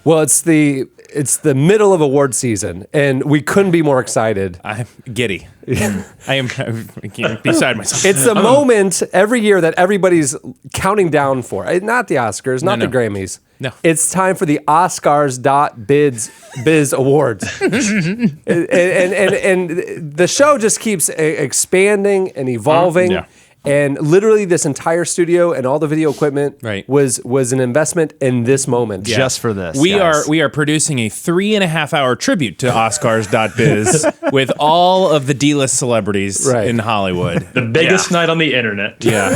Well, it's the middle of award season, and we couldn't be more excited. I'm giddy. I can't beside myself. It's the moment every year that everybody's counting down for. Not the Oscars, not the Grammys. No. It's time for the Oskarz.biz awards. and the show just keeps expanding and evolving. Yeah. And literally this entire studio and all the video equipment was an investment in this moment. Yeah. Just for this. We are producing a 3.5-hour tribute to Oskarz.biz with all of the D-list celebrities in Hollywood. The biggest night on the internet. Yeah.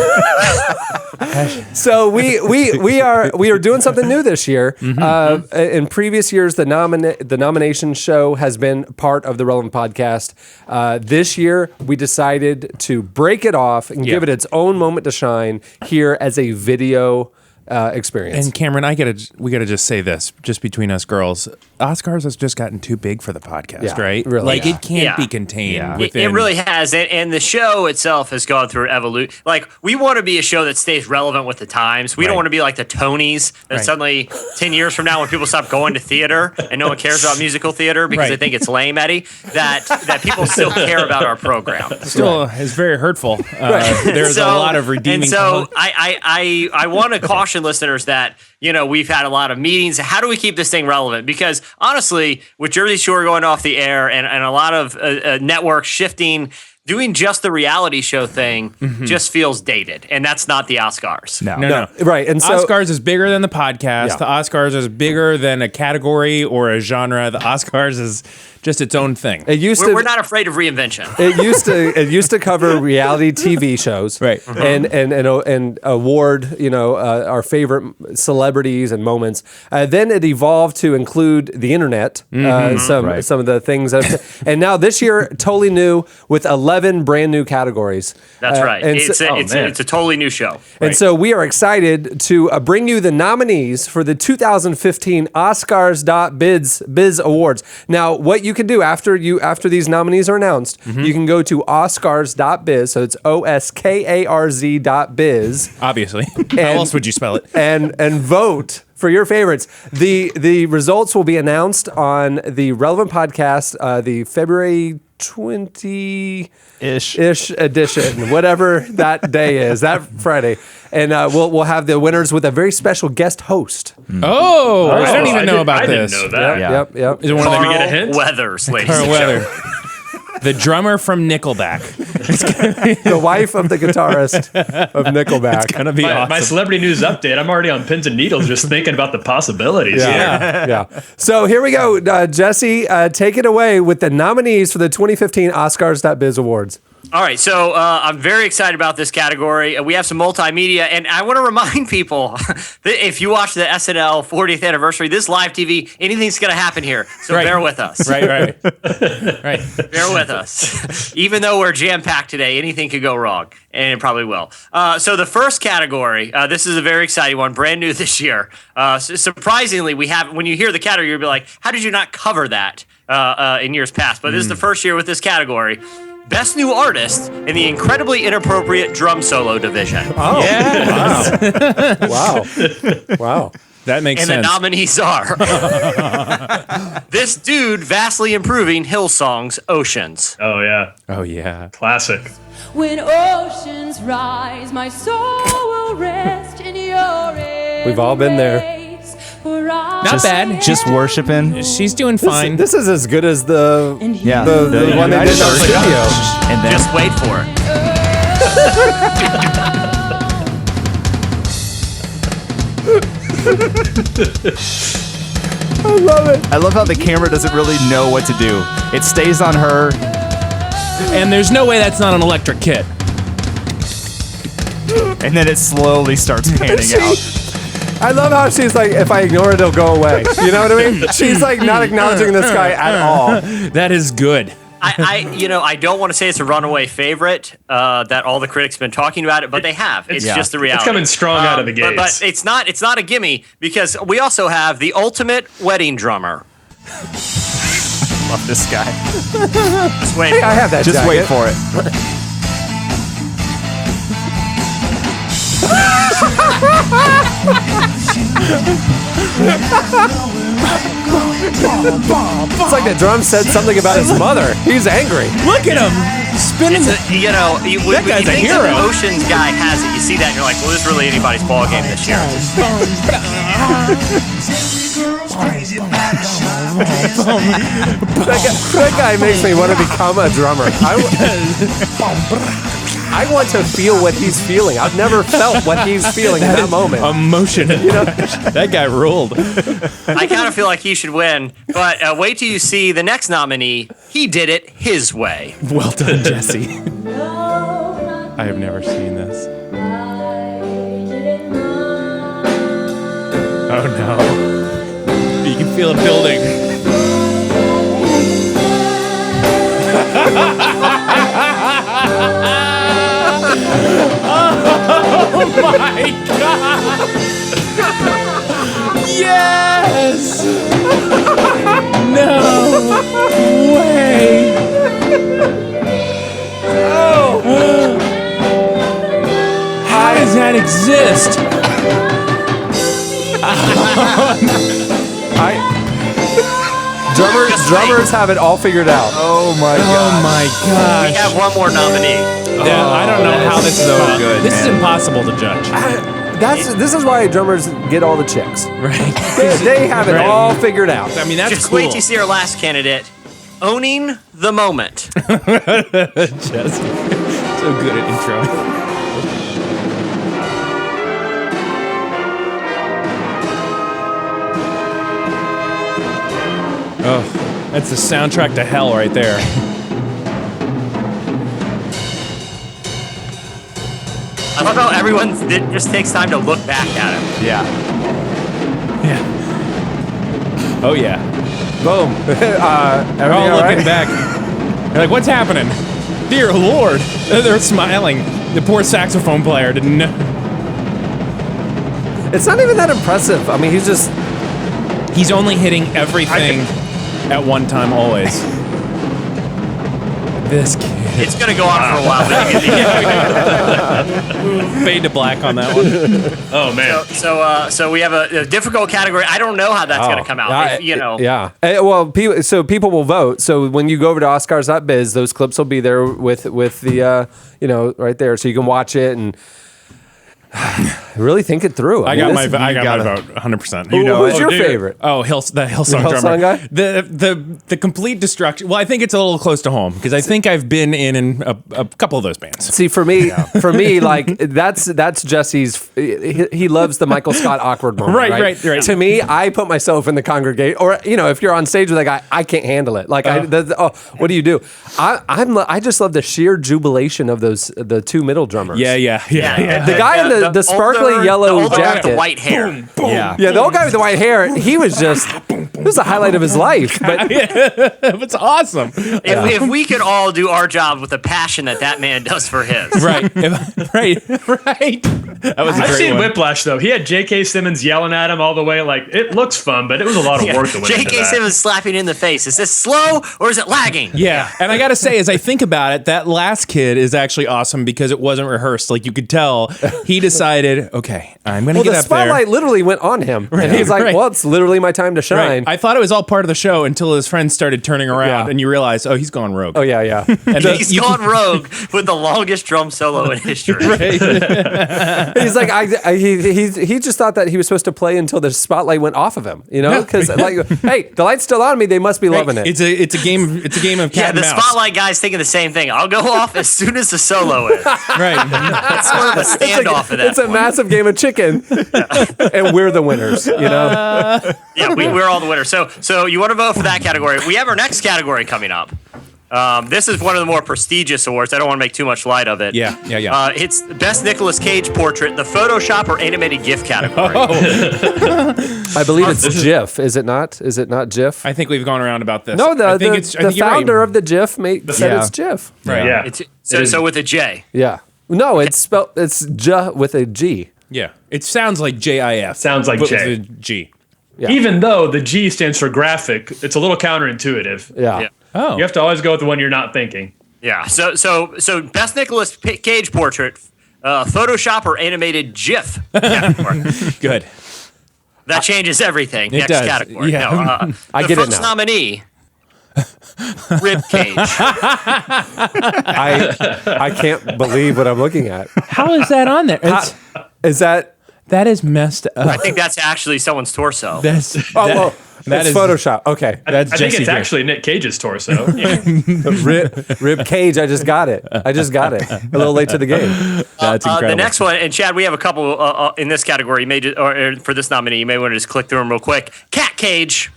So we are doing something new this year. In previous years, the nomination show has been part of the Relevant Podcast. This year, we decided to break it off and give it its own moment to shine here as a video experience. And Cameron, we gotta just say this, just between us girls, Oscars has just gotten too big for the podcast, right? Really. Like it can't be contained. It really has, and the show itself has gone through evolution. Like we want to be a show that stays relevant with the times. We don't want to be like the Tonys that suddenly 10 years from now, when people stop going to theater and no one cares about musical theater because they think it's lame, Eddie, that people still care about our program. Still is very hurtful. There's a lot of redeeming. And so I want to caution listeners that, we've had a lot of meetings. How do we keep this thing relevant? Because honestly, with Jersey Shore going off the air and a lot of networks shifting, doing just the reality show thing just feels dated. And that's not the Oscars. No. Right. And so Oscars is bigger than the podcast. The Oscars is bigger than a category or a genre. The Oscars is just its own thing. We're not afraid of reinvention. It used to cover reality TV shows, right? And award our favorite celebrities and moments. Then it evolved to include the internet, some of the things, and now this year totally new with 11 brand new categories. That's right. And it's a totally new show. And so we are excited to bring you the nominees for the 2015 Oskarz.biz Awards. Now, what you can do after these nominees are announced, you can go to Oskarz.biz, so it's OSKARZ.biz. Obviously. How else would you spell it? And vote for your favorites. The results will be announced on the Relevant Podcast, the February 20-ish edition, whatever that day is, that Friday. And we'll have the winners with a very special guest host. Oh, I don't even know about this. I didn't know that. Yep. Is it one of Carl the get a hint? Weathers, ladies Carl and Weather? gentlemen. The drummer from Nickelback. The wife of the guitarist of Nickelback. It's gonna be awesome. My celebrity news update. I'm already on pins and needles just thinking about the possibilities. Yeah. So here we go. Jesse, take it away with the nominees for the 2015 Oskarz.biz Awards. All right, so I'm very excited about this category. We have some multimedia, and I want to remind people that if you watch the SNL 40th anniversary, this live TV, anything's going to happen here. So bear with us. Right. Bear with us. Even though we're jam-packed today, anything could go wrong, and it probably will. So the first category, this is a very exciting one, brand new this year. Surprisingly, when you hear the category, you'll be like, how did you not cover that in years past? But this is the first year with this category. Best New Artist in the incredibly inappropriate drum solo division. Oh, yeah. Wow. That makes sense. And the nominees are this dude vastly improving Hillsong's Oceans. Oh, yeah. Oh, yeah. Classic. When oceans rise, my soul will rest in your embrace. We've all been there. Not bad. Just worshiping. She's doing fine. This is as good as the one they did in our studio. And then Just wait for it. I love it. I love how the camera doesn't really know what to do. It stays on her. And there's no way that's not an electric kit. And then it slowly starts panning out. I love how she's like, if I ignore it, it'll go away. You know what I mean? She's like not acknowledging this guy at all. That is good. I don't want to say it's a runaway favorite that all the critics have been talking about it, but they have. It's just the reality. It's coming strong out of the gates. But it's not a gimme because we also have the ultimate wedding drummer. Love this guy. Just wait. Hey, I have that. Just jacket. wait for it. It's like the drum said something about his mother. He's angry. Look at him spinning. That guy's a think hero. The Oceans guy has it. You see that, and you're like, well, this is really anybody's ball game this year. That guy makes me want to become a drummer. I want to feel what he's feeling. I've never felt what he's feeling in that moment. Emotion. That guy ruled. I kind of feel like he should win, but wait till you see the next nominee. He did it his way. Well done, Jesse. I have never seen this. Oh no. You can feel it building. Oh my God! Yes! No way! Oh! How does that exist? Drummers have it all figured out. Oh my god. Oh my gosh. We have one more nominee. Yeah, I don't know how this is so good, This is man. impossible to judge. This is why drummers get all the chicks. Right. They have it all figured out. I mean, that's Just cool. wait till you see our last candidate. Owning the moment. Jesse. So good at intro. Oh, that's the soundtrack to hell right there. I love how everyone just takes time to look back at him. Yeah. Yeah. Oh yeah. Boom. They're all Everything all looking right? back. They're like, what's happening? Dear Lord. They're smiling. The poor saxophone player didn't know. It's not even that impressive. I mean, He's only hitting everything at one time, always. This kid. It's going to go on for a while. Fade to black on that one. Oh man. So we have a difficult category. I don't know how that's going to come out. Yeah. Well, people will vote. So when you go over to Oskarz.biz, those clips will be there with the right there, so you can watch it and really think it through. I got my vote 100%. Who's your favorite? Oh, the Hillsong Hillsong drummer. guy? The complete destruction. Well, I think it's a little close to home because I think I've been in a couple of those bands. See, for me, like that's Jesse's. He loves the Michael Scott awkward moment. Right. To me, I put myself in the congregation, or if you're on stage with a guy, I can't handle it. Like, what do you do? I just love the sheer jubilation of the two middle drummers. Yeah. The guy in the sparkly yellow the guy with jacket, the white hair. Yeah. Yeah, the old guy with the white hair. He was just. It was the highlight of his life. But It's awesome. If we could all do our job with the passion that man does for his. Right. That was a I've great seen one. Whiplash though. He had J.K. Simmons yelling at him all the way. Like it looks fun, but it was a lot of work to win into J.K. that. Simmons slapping in the face. Is this slow or is it lagging? Yeah, and I gotta say, as I think about it, that last kid is actually awesome because it wasn't rehearsed. Like you could tell, he decided, okay, I'm gonna get the up spotlight there. literally went on him, and he's like, right. "Well, it's literally my time to shine." Right. I thought it was all part of the show until his friends started turning around, Yeah. and you realize, oh, he's gone rogue. Oh yeah. And He's gone rogue with the longest drum solo in history. He's like, he just thought that he was supposed to play until the spotlight went off of him, because like, hey, the light's still on me. They must be loving it. It's a game. It's a game of cat Yeah, and the mouse. spotlight guy's thinking the same thing. I'll go off as soon as the solo is. Right. It's sort of a standoff at that It's a point. massive game of chicken, and we're the winners. Yeah, we're all the winners. So you want to vote for that category. We have our next category coming up. This is one of the more prestigious awards. I don't want to make too much light of it. Yeah. It's Best Nicolas Cage Portrait, the Photoshop or Animated GIF category. I believe it's GIF. Is it not? Is it not GIF? I think we've gone around about this. No, I think the you're right. founder of the GIF said it's GIF. Right. Yeah. So with a J. Yeah. No, it's spelled. It's J with a G. Yeah. It sounds like JIF. Sounds like but J. with a G. Yeah. Even though the G stands for graphic, it's a little counterintuitive. Yeah. Oh. You have to always go with the one you're not thinking. Yeah. So Best Nicolas Cage Portrait, Photoshop or Animated GIF category. Good. That changes everything. It Next does. category. Yeah. No, I the get it first now. nominee, rib cage. I can't believe what I'm looking at. How is that on there? Is that? That is messed up. I think that's actually someone's torso. That's Well, it's Photoshop. Okay, That's I think Jesse it's Green. actually Nick Cage's torso. rib cage. I just got it. A little late to the game. That's incredible. The next one, and Chad, we have a couple in this category. You may or for this nominee, you may want to just click through them real quick. Cat cage.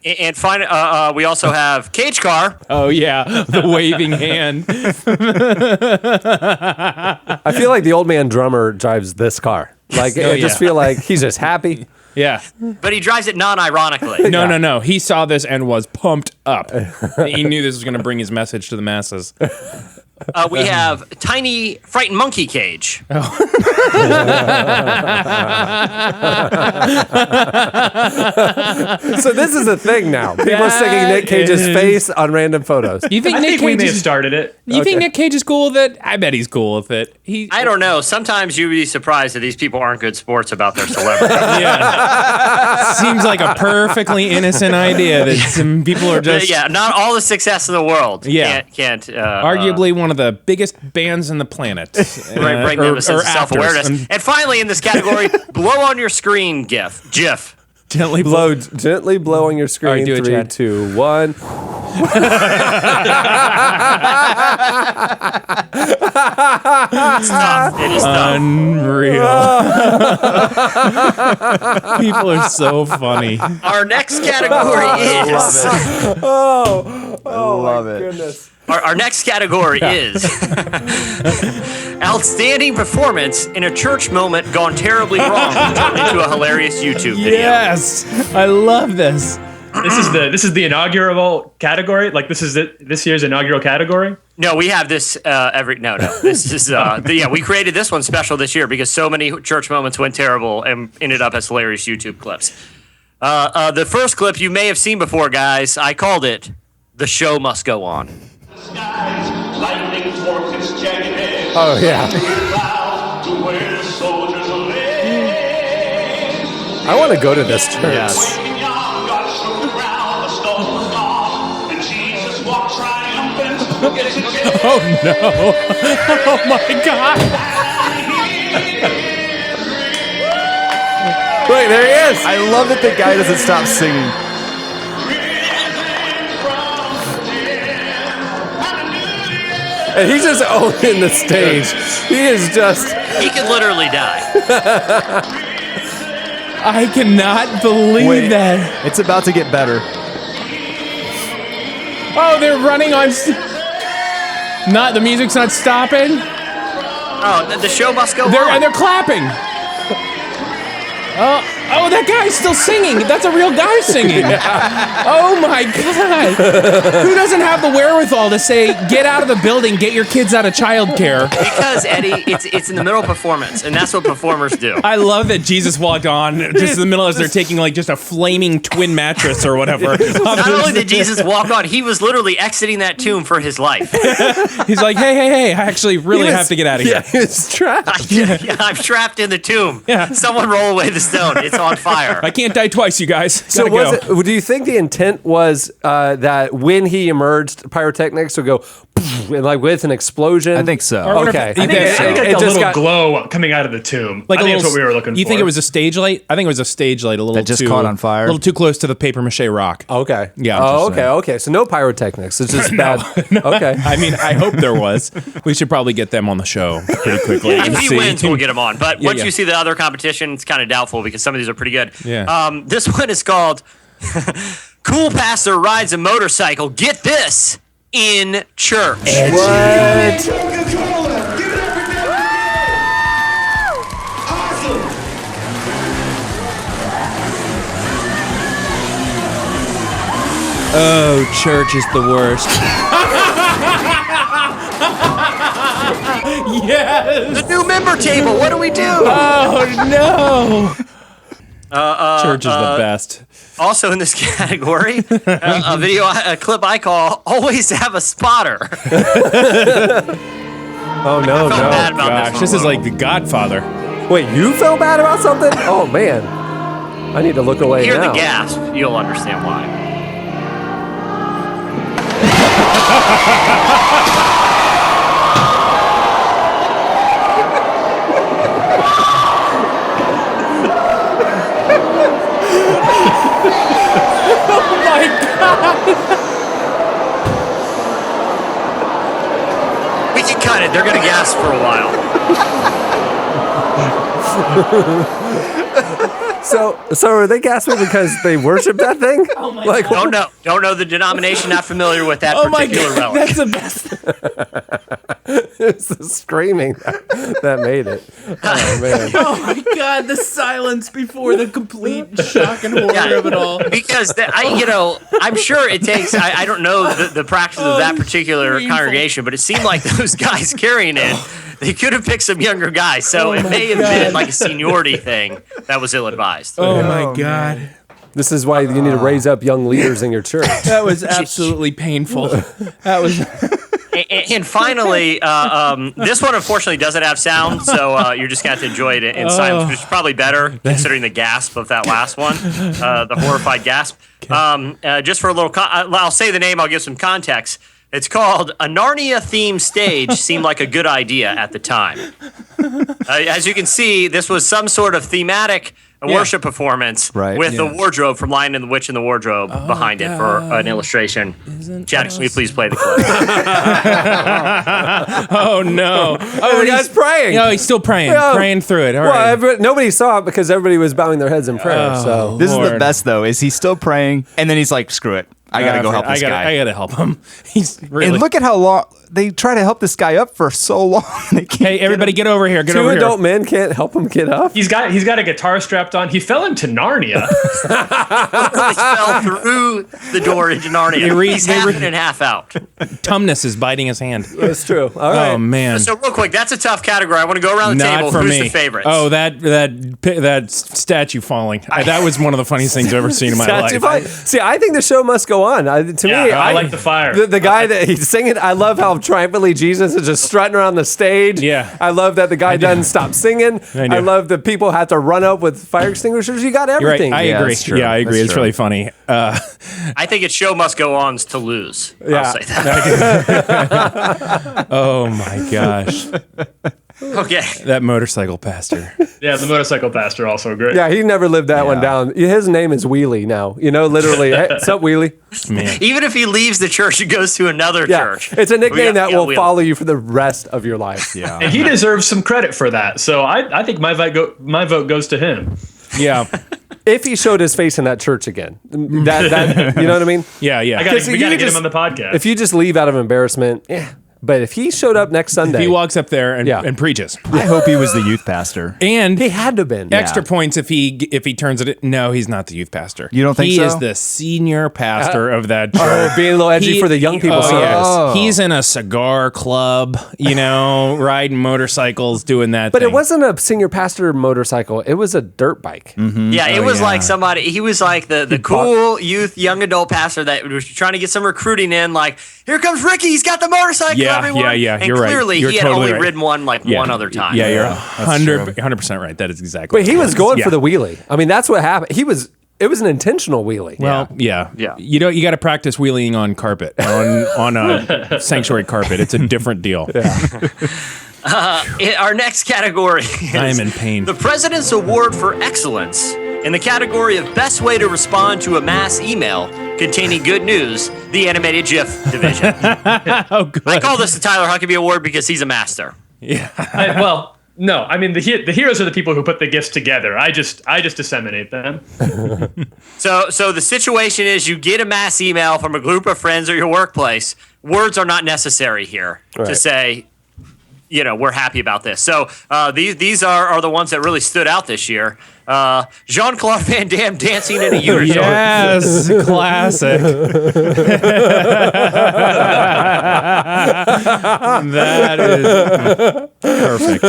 And finally, we also have cage car. Oh yeah, the waving hand. I feel like the old man drummer drives this car. Like I just feel like he's just happy. Yeah. But he drives it non-ironically. No. He saw this and was pumped up. He knew this was going to bring his message to the masses. We have tiny frightened monkey cage. So this is a thing now. People are sticking Nick Cage's face on random photos. You think I Nick think we Cage may have is? started it. You think Nick Cage is cool with it? I bet he's cool with it. I don't know. Sometimes you'd be surprised that these people aren't good sports about their celebrity. Yeah. Seems like a perfectly innocent idea that some people are just. Yeah, not all the success in the world. Yeah. Can't Arguably one of the biggest bands in the planet. bring them a sense of self-awareness. actors. And finally, in this category, blow on your screen GIF. Gently Gently blow on your screen. All right, do it, 3, Chad. 2, 1. It is tough. Unreal. People are so funny. Our next category is. Love it. Goodness. Our next category is outstanding performance in a church moment gone terribly wrong turned into a hilarious YouTube video. Yes, I love this. This is the inaugural category. Like this is this year's inaugural category. No, we have this every. No. This is we created this one special this year because so many church moments went terrible and ended up as hilarious YouTube clips. The first clip you may have seen before, guys. I called it "The Show Must Go On." Oh yeah. I want to go to this church. Yes. Oh no! Oh my God! Wait, there he is. I love that the guy doesn't stop singing. And he's just owning the stage. He is just. He could literally die. I cannot believe that. It's about to get better. Oh, they're running on. Not the music's not stopping. Oh, the show must go on. And they're clapping. Oh, that guy's still singing. That's a real guy singing. Oh my God. Who doesn't have the wherewithal to say, get out of the building, get your kids out of childcare? Because, Eddie, it's in the middle of performance, and that's what performers do. I love that Jesus walked on just in the middle as they're taking like just a flaming twin mattress or whatever. Not only did Jesus walk on, he was literally exiting that tomb for his life. He's like, hey, I actually really have to get out of here. Yeah, he was trapped. I'm trapped in the tomb. Yeah. Someone roll away the stone. It's on fire. I can't die twice, you guys. So do you think the intent was that when he emerged, pyrotechnics would go and like with an explosion? I think so. Okay. I think It a just little got- glow coming out of the tomb. Like I a think little, that's what we were looking for. You think it was a stage light? I think it was a stage light, a little That just too, caught on fire? A little too close to the paper mache rock. Okay. Yeah, Oh, I'm just okay. So no pyrotechnics. It's just bad. Okay. I mean, I hope there was. We should probably get them on the show pretty quickly. If he wins, we'll get him on. But once yeah. you see the other competition, it's kind of doubtful because some of these are pretty good. Yeah. This one is called Cool Pastor Rides a Motorcycle. Get this in church. Oh, church is the worst. Yes. The new member table. What do we do? Oh no. Church is the best. Also in this category, a clip I call "Always Have a Spotter." Oh no, I felt bad no. about Gosh, this is like The Godfather. Wait, you felt bad about something? Oh, man. I need to look away Hear now. the gasp, you'll understand why. Oh my God. We can cut it. They're going to gasp for a while. So are they gasping because they worship that thing? Oh my God. Don't know the denomination. Not familiar with that Oh my particular God. relic. That's the best. It's the screaming that made it. Oh, man. Oh my God. The silence before the complete shock and horror of it all. Because I'm sure it takes. I don't know the practice of that particular painful. congregation, but it seemed like those guys carrying it. They could have picked some younger guys, so it my may have God. been like a seniority thing that was ill-advised. Oh my God. This is why you need to raise up young leaders in your church. That was absolutely painful. That was. And finally, this one unfortunately doesn't have sound, so you're just going to have to enjoy it in silence, which is probably better considering the gasp of that last one, the horrified gasp. Just for a little, I'll say the name, I'll give some context. It's called A Narnia-Themed Stage Seemed Like a Good Idea at the Time. As you can see, this was some sort of thematic worship performance with the wardrobe from Lion and the Witch and the Wardrobe behind it for an illustration. Chad, can you please play the clip? Oh no! Oh, the guy's praying. No, he's still praying, praying through it. All Well, right. nobody saw it because everybody was bowing their heads in prayer. So This is the Lord. best though. Is he's still praying, and then he's like, "Screw it, I gotta go help this guy." I gotta help him. He's really. And look at how long they try to help this guy up for so long. They can't Hey, everybody, get over here! Get two over here! adult men can't help him get up. He's got a guitar strapped on. He fell into Narnia. He fell through the door into Narnia. He's half in and half out. Tumnus is biting his hand. That's true. All right. Oh man! So real quick, that's a tough category. I want to go around the Not table. for Who's me. the favorites? Oh, that statue falling. That was one of the funniest things I've ever seen in my Statue life. fight. See, I think the show must go on. To me, I like the fire. The guy that he's singing, I love how triumphantly Jesus is just strutting around the stage. Yeah. I love that the guy doesn't stop singing. I do. I love that people have to run up with fire extinguishers. You got You're right. everything. I Yeah, agree. that's true. Yeah, I agree. That's It's true. really funny. I think its show must go on to lose. Yeah. I'll say that. Oh my gosh, Okay. that motorcycle pastor. Yeah, the motorcycle pastor also great. Yeah, he never lived that one down. His name is Wheelie now. Literally. Hey, what's up, Wheelie? Man. Even if he leaves the church and goes to another Yeah. church. It's a nickname that will Wheelie. follow you for the rest of your life. Yeah. And he deserves some credit for that. So I think my vote goes to him. Yeah, If he showed his face in that church again, that you know what I mean? yeah. We got Because to you get just- him on the podcast. If you just leave out of embarrassment, yeah. But if he showed up next Sunday, He walks up there and, Yeah. and preaches. I hope he was the youth pastor. And he had to have been. extra points if he turns it. No, he's not the youth pastor. You don't think he so? is the senior pastor of that church. Oh, being a little edgy for the young people. Oh, so- yes. Oh. He's in a cigar club, riding motorcycles, doing that. But thing. it wasn't a senior pastor motorcycle. It was a dirt bike. Yeah, it was yeah. like somebody, he was like the cool youth, young adult pastor that was trying to get some recruiting in. Like, here comes Ricky. He's got the motorcycle, Yeah, everyone. yeah, And you're right. clearly You're he had totally only right. ridden one one other time. Yeah, you're That's true. 100% right. That is exactly. But he was going Yeah. for the wheelie. I mean, that's what happened. It was an intentional wheelie. Well, yeah. Yeah. You got to practice wheeling on carpet, on a sanctuary carpet. It's a different deal. Our next category is I am in pain. the President's Award for Excellence in the category of Best Way to Respond to a Mass Email Containing Good News, the Animated GIF Division. Oh, good. I call this the Tyler Huckabee Award because he's a master. No, I mean the heroes are the people who put the gifts together. I just disseminate them. So the situation is you get a mass email from a group of friends or your workplace. Words are not necessary here to Right. say, we're happy about this. So these are the ones that really stood out this year. Jean-Claude Van Damme dancing in a unicorn. Yes, classic. That is perfect.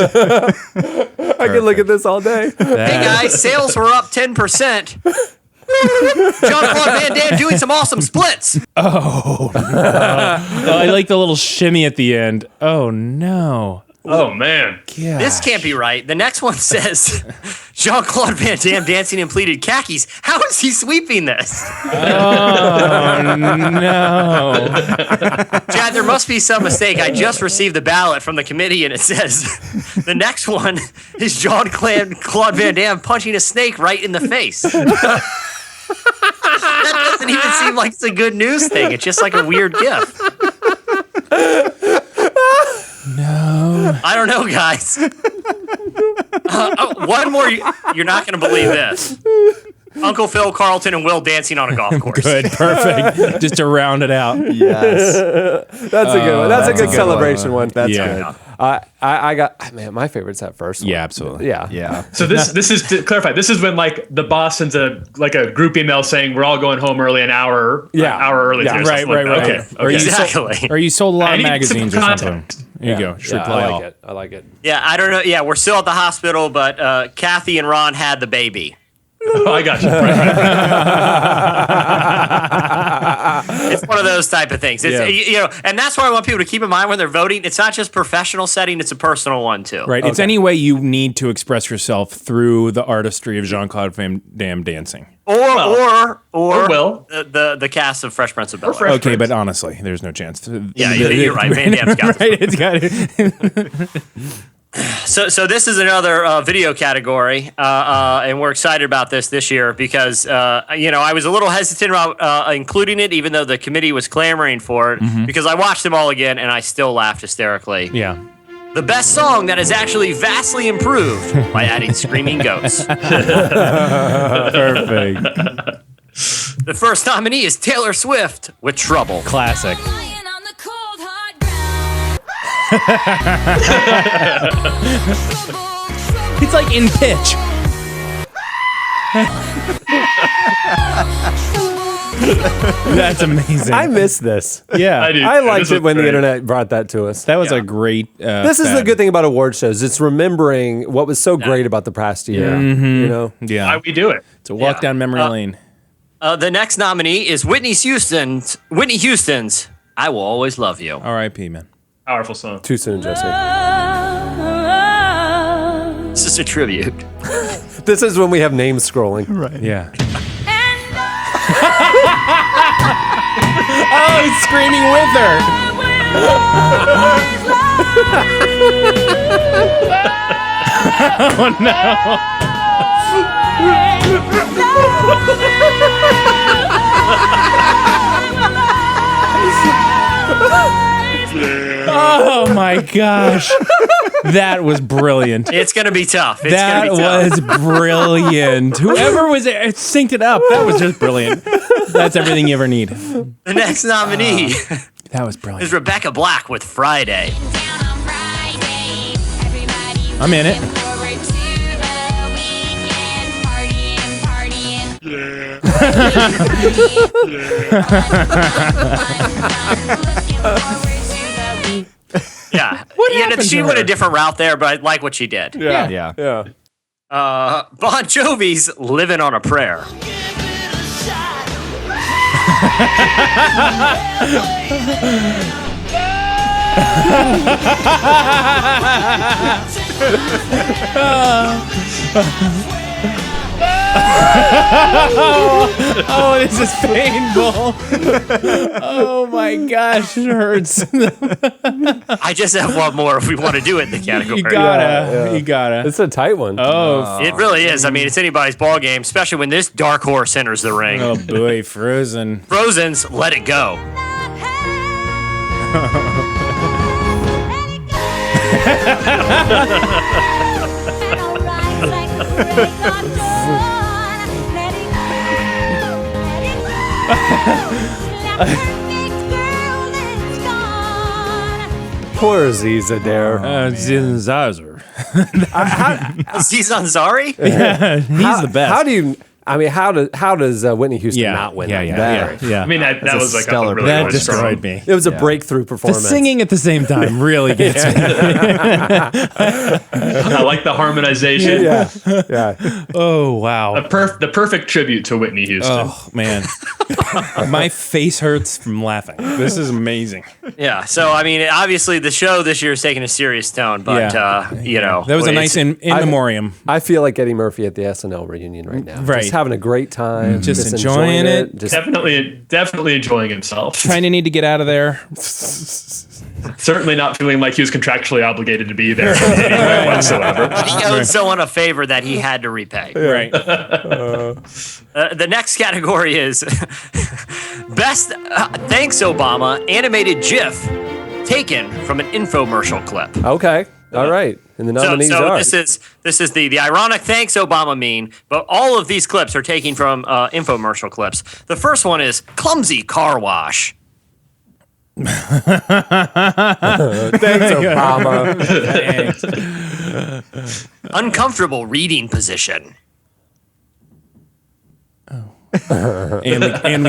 I could look at this all day. Hey guys, sales were up 10%. Jean-Claude Van Damme doing some awesome splits. Oh, I like the little shimmy at the end. Oh no. Oh man. This can't be right. The next one says Jean-Claude Van Damme dancing in pleated khakis. How is he sweeping this? Oh, no. Chad, there must be some mistake. I just received the ballot from the committee, and it says the next one is Jean-Claude Van Damme punching a snake right in the face. That doesn't even seem like it's a good news thing. It's just like a weird gift. No. I don't know, guys. One more. You're not going to believe this. Uncle Phil, Carlton, and Will dancing on a golf course. Good, perfect. Just to round it out. Yes. That's a good one. That's a good celebration one. That's Yeah. good. I got, man, my favorite's that first one. Yeah, absolutely. Yeah. Yeah. So this is to clarify. This is when like the boss sends a group email saying we're all going home early an hour early. Yeah. today, something Right. like that. Okay. Or you Exactly. Or you sold a lot I of need some magazines or something. context. There you go. Should Yeah, play I all. like it. I like it. Yeah, I don't know. Yeah, we're still at the hospital, but Kathy and Ron had the baby. Oh, I got you. It's one of those type of things. It's, Yeah. you know, and that's why I want people to keep in mind when they're voting. It's not just professional setting; it's a personal one too. Right. It's any way you need to express yourself through the artistry of Jean-Claude Van Damme dancing. Or Will. the cast of Fresh Prince of Bel-Air. Okay, but honestly, there's no chance. Yeah, you're right. Van Damme's got Right, it's got it. So this is another video category, and we're excited about this year because I was a little hesitant about including it, even though the committee was clamoring for it, because I watched them all again and I still laughed hysterically. Yeah. The best song that is actually vastly improved by adding screaming goats. Perfect. The first nominee is Taylor Swift with Trouble. Classic. Lying on the cold, hard ground. It's like in pitch. That's amazing. I miss this. Yeah. I do. I liked This was it when the great. internet brought that to us. That was a great. This is the good thing about award shows. It's remembering what was so great about the past year. You know? Yeah. Why we do it? It's a walk down memory lane. The next nominee is Whitney Houston's I Will Always Love You. R.I.P. man. Powerful song. Too soon, Jesse. This is a tribute. This is when we have names scrolling. Right. Yeah. Oh, he's screaming with her. Oh no. Oh my gosh. That was brilliant. It's going to be tough. That was brilliant. Whoever was it synced it up. That was just brilliant. That's everything you ever need. The next nominee That was brilliant. is Rebecca Black with Friday. I'm in it. Yeah. happened She to went her? a different route there, but I like what she did. Yeah. Yeah. Yeah. Bon Jovi's Living on a Prayer. Oh, this is painful. Oh my gosh, it hurts. I just have one more if we want to do it in the category. You gotta. It's a tight one. Oh, It really is. I mean, it's anybody's ball game, especially when this dark horse enters the ring. oh boy, Frozen. Frozen's Let It Go. Poor Aziz Adair. Zazer. Aziz Ansari? He's the best. How do you? I mean, how does Whitney Houston not win? Yeah. I mean, that was like stellar really, That really destroyed strong. me. It was a breakthrough The performance. singing at the same time really gets me. I like the harmonization. Yeah. Oh, wow. The perfect tribute to Whitney Houston. Oh, man. My face hurts from laughing. This is amazing. Yeah. So, I mean, obviously the show this year is taking a serious tone, but, you know. That was a it's- nice in memoriam. I feel like Eddie Murphy at the SNL reunion right now. Right. Just having a great time. Just enjoying it. Just Definitely enjoying himself. Kind of need to get out of there. Certainly not feeling like he was contractually obligated to be there in any way whatsoever. He owed someone a favor that he had to repay. Right. The next category is Best Thanks Obama Animated GIF taken from an infomercial clip. okay. All right. And the nominees are. this is the ironic Thanks Obama meme, but all of these clips are taken from infomercial clips. The first one is Clumsy Car Wash. Thanks, Obama. Uncomfortable reading position. And we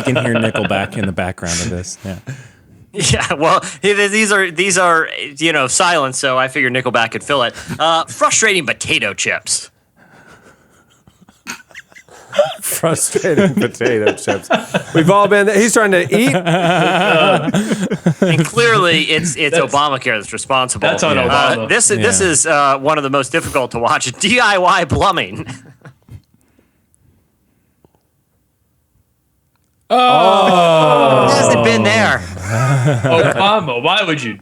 can hear Nickelback in the background of this. Yeah. Yeah, well, these are silent, so I figured Nickelback could fill it. Frustrating potato chips. Frustrating potato chips. We've all been there. He's trying to eat. And clearly, it's Obamacare that's responsible. That's on Obama. This is one of the most difficult to watch. DIY plumbing. Hasn't been there. Obama, why would you?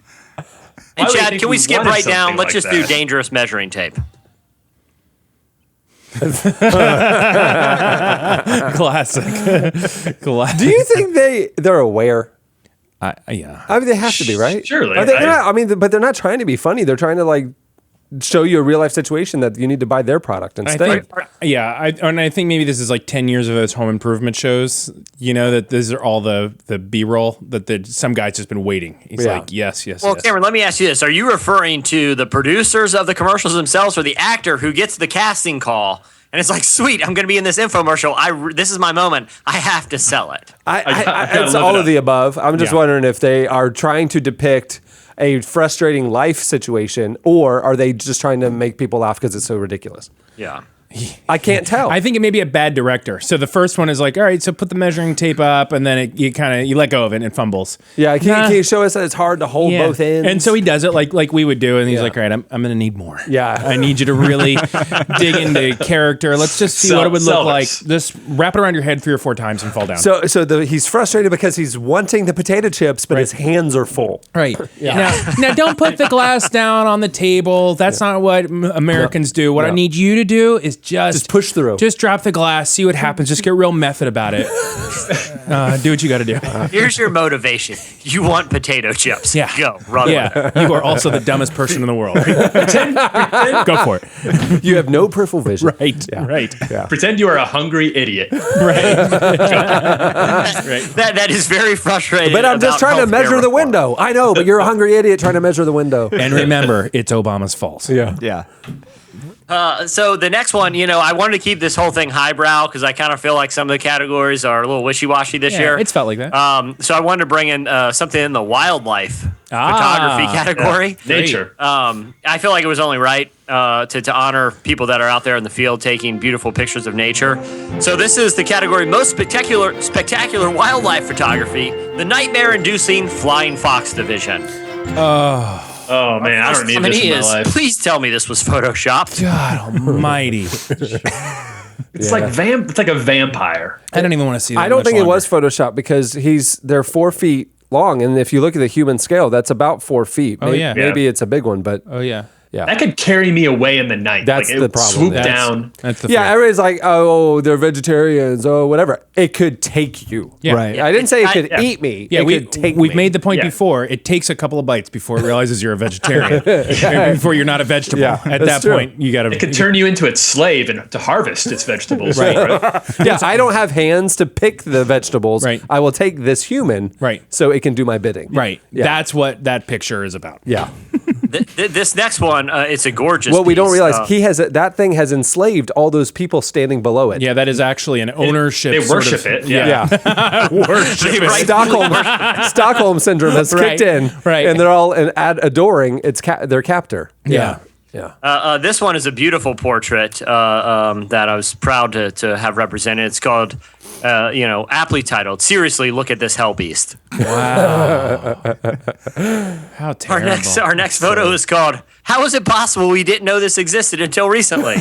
And would you Chad, think can we we skip wanted right down? something Let's like just do that? dangerous measuring tape. Classic. Classic. Do you think they're aware? Yeah. I mean, they have to be, right? Surely, Are they, right? they're not, I mean, but they're not trying to be funny. They're trying to like show you a real life situation that you need to buy their product I instead. think, I think maybe this is like 10 years of those home improvement shows, that these are all the B-roll that some guy's just been waiting. He's Yeah. like, yes. Well, Cameron, let me ask you this. Are you referring to the producers of the commercials themselves or the actor who gets the casting call and it's like, sweet, I'm going to be in this infomercial. This is my moment. I have to sell it. It's live all it of up. the above. I'm just Yeah. wondering if they are trying to depict a frustrating life situation or are they just trying to make people laugh because it's so ridiculous? Yeah. I can't tell. I think it may be a bad director. So the first one is like, all right, so put the measuring tape up, and then you let go of it and it fumbles. yeah, can you show us that it's hard to hold both ends? And so he does it like we would do, and he's like, all right, I'm going to need more. Yeah. I need you to really dig into character. Let's just see what it would look like. Just wrap it around your head 3 or 4 times and fall down. He's frustrated because he's wanting the potato chips, but his hands are full. Right. Yeah. Now, don't put the glass down on the table. That's not what Americans do. What I need you to do is just push through. Just drop the glass, see what happens. Just get real method about it. Do what you got to do. Here's your motivation. You want potato chips. Yeah. Go. Run with it. Yeah. You are also the dumbest person in the world. Go for it. You have no peripheral vision. Right. Yeah. Right. Yeah. Pretend you are a hungry idiot. That is very frustrating. But I'm just about trying to healthcare measure the reform. window. I know, but you're a hungry idiot trying to measure the window. And remember, it's Obama's fault. Yeah. Yeah. So the next one, I wanted to keep this whole thing highbrow because I kind of feel like some of the categories are a little wishy-washy this year. It's felt like that. So I wanted to bring in something in the wildlife photography category. Nature. I feel like it was only right to honor people that are out there in the field taking beautiful pictures of nature. So this is the category most spectacular wildlife photography, the nightmare-inducing flying fox division. Oh man, I don't need this in my life. Please tell me this was photoshopped. God almighty. It's like a vampire. I don't even want to see that I don't much think longer. it was Photoshop because they're 4 feet long, and if you look at the human scale, that's about 4 feet. Oh, yeah. Maybe it's a big one, but Oh, yeah. yeah. That could carry me away in the night. That's Like, it the would problem. Swoop That's- down. That's the Yeah, fear. everybody's like, oh, they're vegetarians, oh, whatever. It could take you. Yeah. Right. I didn't say it could Yeah. eat me. Yeah, it could take we've me. made the point Yeah. before. It takes a couple of bites before it realizes you're a vegetarian. Before you're not a vegetable. Yeah, At that's that true. point, you got to. It could turn you into its slave and to harvest its vegetables. Right. Yeah, I don't have hands to pick the vegetables. Right. I will take this human. Right. So it can do my bidding. Right. Yeah. That's what that picture is about. Yeah. This next one, it's a gorgeous. What we don't piece. realize, he has that thing has enslaved all those people standing below it. Yeah, that is actually an ownership. They sort worship of- it. Yeah. worship They it. right- Stockholm syndrome has kicked in, right. and they're all adoring their captor. Yeah. This one is a beautiful portrait that I was proud to have represented. It's called, aptly titled, "Seriously, look at this hell beast." How terrible. Our next photo is called, "How is it possible we didn't know this existed until recently?"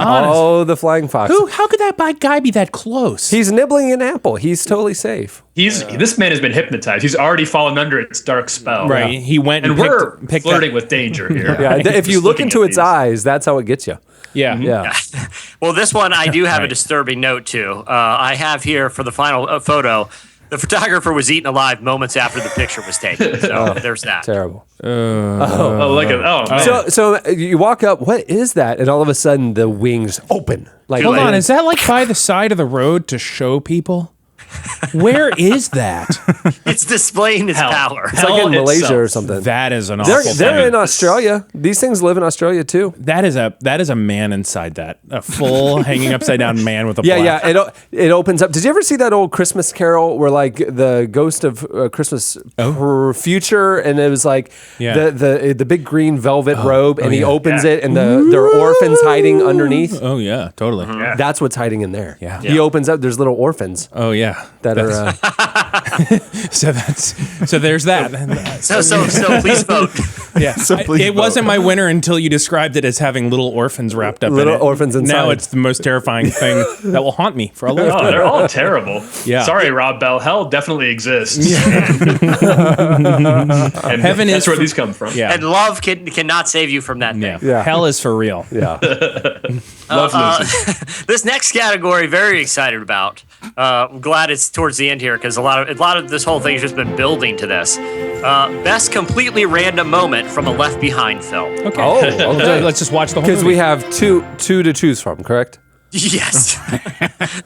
Oh, the flying fox. How could that guy be that close? He's nibbling an apple. He's totally safe. This man has been hypnotized. He's already fallen under its dark spell. Right. He went and And we're picked flirting that. with danger here. Yeah, if you Just look looking into at its these. eyes, that's how it gets you. Yeah. Yeah. Well, this one I do have a Right. disturbing note too. I have here for the final photo. The photographer was eaten alive moments after the picture was taken. So there's that. Terrible. Oh, look at man. So you walk up, what is that? And all of a sudden the wings open. Like, Hold on. Is that like by the side of the road to show people? Where is that? It's displaying its Hell. power. It's like in Hell Malaysia itself. or something. That is an awful They're thing. in Australia. These things live in Australia too. That is a man inside that. A full hanging upside down man with a Yeah, black. yeah. It opens up. Did you ever see that old Christmas Carol where like the ghost of Christmas future, and it was like Yeah. the big green velvet robe, and he yeah. opens it, and there are orphans hiding underneath. Oh yeah, totally. That's what's hiding in there. Yeah. He opens up. There's little orphans Oh yeah. that are. So there's that. So please vote. Yeah. please It vote. wasn't my winner until you described it as having little orphans wrapped up Little in it. orphans inside. Now it's the most terrifying thing that will haunt me for a Oh, lifetime. they're all terrible. Yeah. Sorry, Rob Bell. Hell definitely exists. And Heaven that's is where for- these come from. Yeah. And love cannot save you from that thing. Yeah. Yeah. Hell is for real. yeah. Love loses. This next category, very excited about. I'm glad it's towards the end here because a lot of this whole thing has just been building to this. Best completely random moment from a Left Behind film. Okay. Oh, okay. Let's just watch the whole Because movie. we have two to choose from, correct? Yes.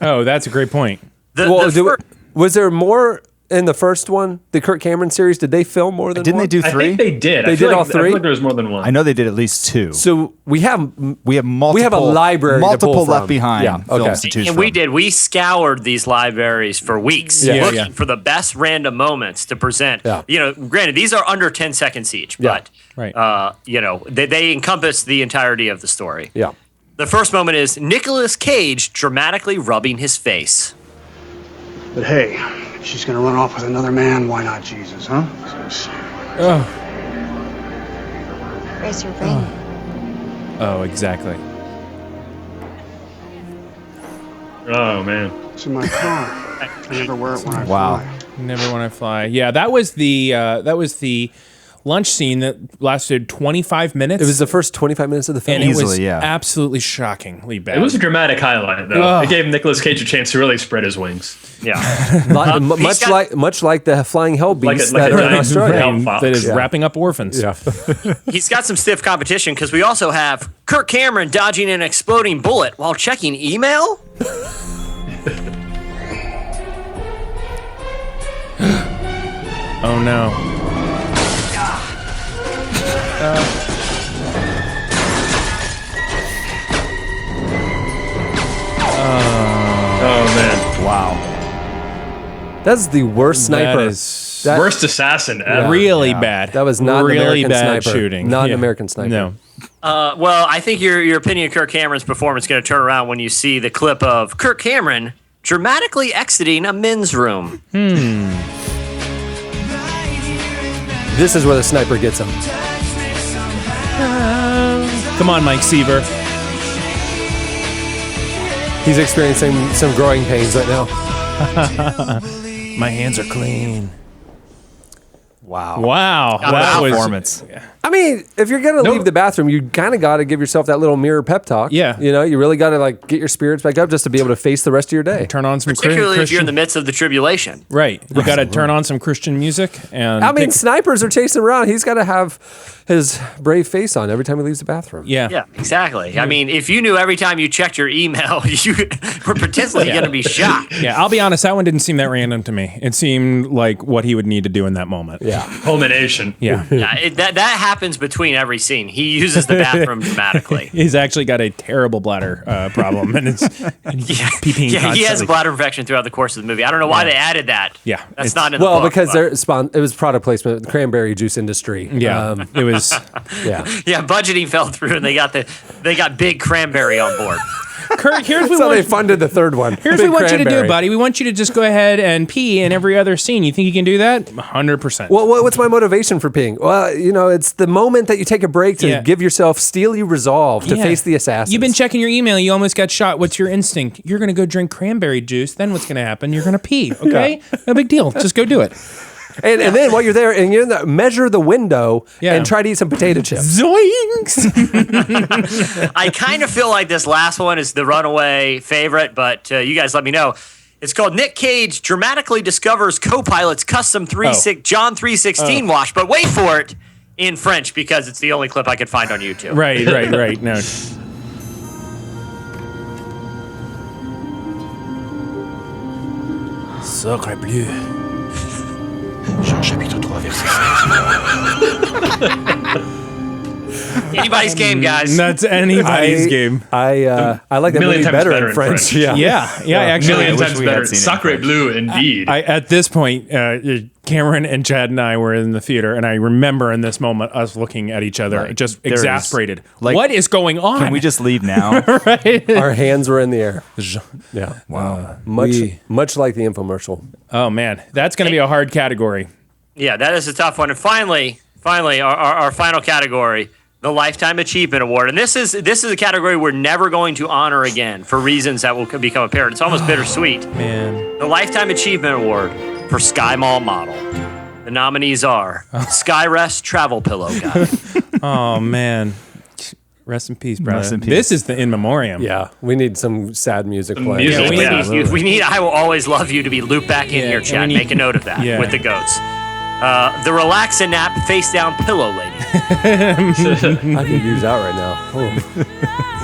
Oh, that's a great point. Was there more in the first one, the Kirk Cameron series? Did they film more than Didn't one? they do I three? think they did. They I feel did all like, I three? feel like there was more than one. I know they did at least two. So we have multiple. a library to multiple pull from. Left Behind Yeah, okay. films to choose And from. we scoured these libraries for weeks Yeah. looking Yeah. for the best random moments to present. Yeah. Granted, these are under 10 seconds each, Yeah. but Right. they encompass the entirety of the story. Yeah. The first moment is Nicolas Cage dramatically rubbing his face. But hey, if she's gonna run off with another man, why not Jesus, huh? Where's your ring? Oh, exactly. Oh man. It's in my car. I never wear it when I Wow. fly. Never When I Fly. Yeah, that was the lunch scene that lasted 25 minutes. It was the first 25 minutes of the film. and it was Easily, yeah. absolutely shockingly bad. It was a dramatic highlight, though. Oh. It gave Nicolas Cage a chance to really spread his wings. Yeah. much like the flying hell beasts like that a are in giant Australia. hell Brain fox. that is Yeah. wrapping up orphans. Yeah. He's got some stiff competition because we also have Kirk Cameron dodging an exploding bullet while checking email. Oh no. Oh man. Wow. That's the worst sniper. That is That- Worst assassin ever. really bad. That was not an really American bad sniper. shooting. Not an American sniper. No. Well, I think your opinion of Kirk Cameron's performance is going to turn around when you see the clip of Kirk Cameron dramatically exiting a men's room. This is where the sniper gets him. Come on, Mike Seaver. He's experiencing some growing pains right now. My hands are clean. Wow. Wow. That was Performance. I mean, if you're gonna leave the bathroom, you kind of got to give yourself that little mirror pep talk. Yeah. You know, you really got to like get your spirits back up just to be able to face the rest of your day. turn on some Particularly if you're in the Christian. midst of the tribulation. Right. You got to turn on some Christian music and I mean, pick- snipers are chasing around. He's got to have his brave face on every time he leaves the bathroom. yeah. Yeah, exactly. I mean, if you knew every time you checked your email, you were potentially going to be shot. Yeah, I'll be honest, that one didn't seem that random to me. It seemed like what he would need to do in that moment. Yeah. Culmination. Yeah. Yeah, that happens between every scene. He uses the bathroom dramatically. He's actually got a terrible bladder problem, and he's peeing Yeah, constantly. he has a bladder infection throughout the course of the movie. I don't know why they added that. Yeah, that's not in the book. Well, because but- it was product placement, the cranberry juice industry. Yeah, it was. Yeah. Yeah, budgeting fell through, and they got big cranberry on board. Kurt, here's So they funded the third one. Here's Big what we want you to do, cranberry. buddy. We want you to just go ahead and pee in every other scene. You think you can do that? 100%. Well, what's my motivation for peeing? Well, it's the moment that you take a break to give yourself steely resolve to face the assassins. You've been checking your email. You almost got shot. What's your instinct? You're going to go drink cranberry juice. Then what's going to happen? You're going to pee. Okay? No big deal. Just go do it. And then while you're there, and you're in the, measure the window and try to eat some potato chips. Zoinks! I kind of feel like this last one is the runaway favorite, but you guys let me know. It's called Nick Cage dramatically discovers co-pilot's custom John 3:16 watch, but wait for it in French because it's the only clip I could find on YouTube. Right. No. Sacre bleu. Jean chapitre 3 verset 6. Anybody's game, guys. That's anybody's game. I like that movie better in French. Yeah. Actually, Million times better. Sacre bleu, indeed. At this point, Cameron and Chad and I were in the theater, and I remember in this moment us looking at each other, just exasperated. What is going on? Can we just leave now? Right? Our hands were in the air. Yeah. Wow. Much like the infomercial. Oh man, that's going to be a hard category. Yeah, that is a tough one. And finally, our final category, the Lifetime Achievement Award. And this is a category we're never going to honor again for reasons that will become apparent. It's almost bittersweet. Man. The Lifetime Achievement Award for Sky Mall Model. The nominees are Skyrest Travel Pillow Guy. Oh man. Rest in peace, brother. Rest in peace. This is the in memoriam. Yeah, we need some sad music playing. We need I Will Always Love You to be looped back in here, Chad. Make a note of that with the goats. The Relax and Nap Face Down Pillow Lady. I could use that right now.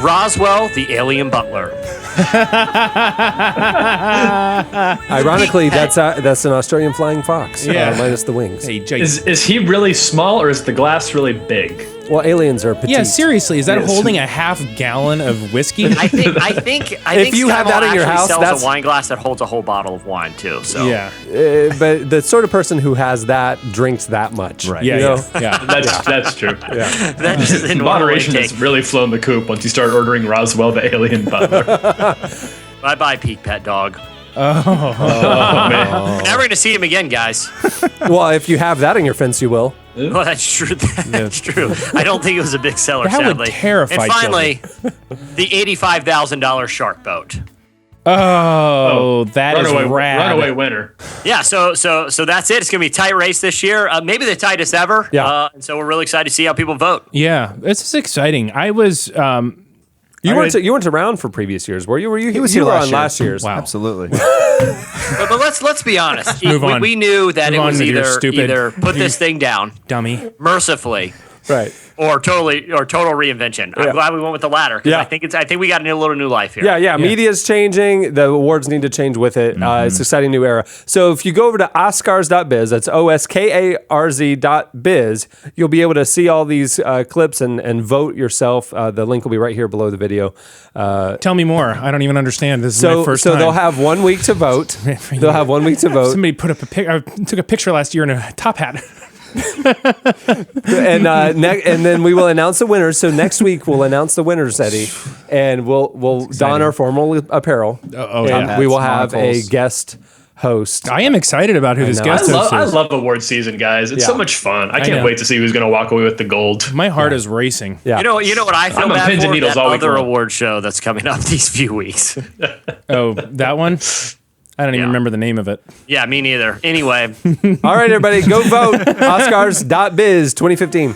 Roswell, the Alien Butler. Ironically, that's an Australian flying fox, minus the wings. Hey, is he really small or is the glass really big? Well, aliens are petite. Yeah, seriously, is that holding a half gallon of whiskey? I think if you have that in your house, sells that's a wine glass that holds a whole bottle of wine too. So but the sort of person who has that drinks that much, right? Yeah. That's true. Yeah, that just didn't moderation has really flown the coop once you start ordering Roswell the Alien Butler. Bye, Peak Pet Dog. Oh man, we're never gonna see him again, guys. Well, if you have that in your fence, you will. Well, that's true. That's true. I don't think it was a big seller, That would sadly. terrify And finally, the $85,000 shark boat. Oh, that is rad. Runaway winner. Yeah, so that's it. It's gonna be a tight race this year. Maybe the tightest ever. Yeah. And so we're really excited to see how people vote. Yeah, this is exciting. I was. You weren't around for previous years, were you? He was here last year's. Wow. Absolutely. But let's be honest. Move on. We knew that Move it was on with your either put this thing down, dummy, mercifully, right, or total reinvention. I'm glad we went with the latter. Yeah. I think we got a little new life here. Yeah. Media's changing. The awards need to change with it. It's an exciting new era. So if you go over to Oskarz.biz, that's OSKARZ.biz, you'll be able to see all these clips and vote yourself. The link will be right here below the video. Tell me more. I don't even understand. This is my first time. So they'll have 1 week to vote. They'll have 1 week to vote. Somebody put up I took a picture last year in a top hat. and then we will announce the winners. So next week we'll announce the winners, Eddie, and we'll don our formal apparel. And we will have a guest host. I am excited about who this guest host is. I love award season, guys. It's so much fun. I can't wait to see who's going to walk away with the gold. My heart is racing. Yeah. You know what I feel I'm on bad pins and for? needles That all week other long. award show that's coming up these few weeks. Oh, that one? I don't even remember the name of it. Yeah, me neither. Anyway. All right, everybody, go vote. Oskarz.biz 2015.